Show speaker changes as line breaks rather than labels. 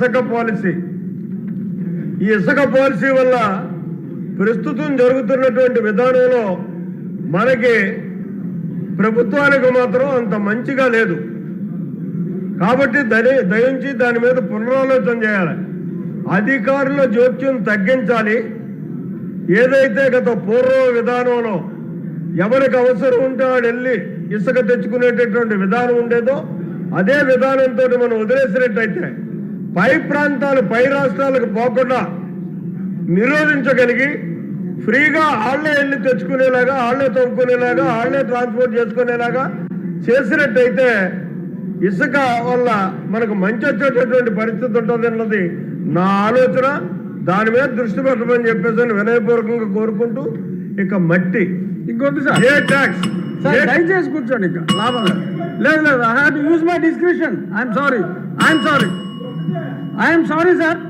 ఇసుక పాలసీ ఈ ఇసుక పాలసీ వల్ల ప్రస్తుతం జరుగుతున్నటువంటి విధానంలో మనకి ప్రభుత్వానికి మాత్రం అంత మంచిగా లేదు. కాబట్టి దయించి దాని మీద పునరాలోచన చేయాలి. అధికారుల జోక్యం తగ్గించాలి. ఏదైతే గత పూర్వ విధానంలో ఎవరికి అవసరం ఉంటే వాడు వెళ్ళి ఇసుక తెచ్చుకునేటటువంటి విధానం ఉండేదో అదే విధానంతో మనం వదిలేసినట్టయితే పై ప్రాంతాలు పై రాష్ట్రాలకు పోకుండా నిరోధించగలిగి ఫ్రీగా ఆళ్లే వెళ్ళి తెచ్చుకునేలాగా, ఆళ్లే తవ్వుకునేలాగా, ఆళ్లే ట్రాన్స్పోర్ట్ చేసుకునేలాగా చేసినట్టయితే ఇసుక వల్ల మనకు మంచి వచ్చేటటువంటి పరిస్థితి ఉంటుంది అన్నది నా ఆలోచన. దాని మీద దృష్టి పెట్టమని చెప్పేసి వినయపూర్వకంగా కోరుకుంటూ, ఇక మట్టి
ఇంకొద్దు సార్,
ఏ ట్యాక్స్
దయచేసి కూర్చోండి. ఇంకా లాభం లేదు. I have to use my description. I'm sorry sir.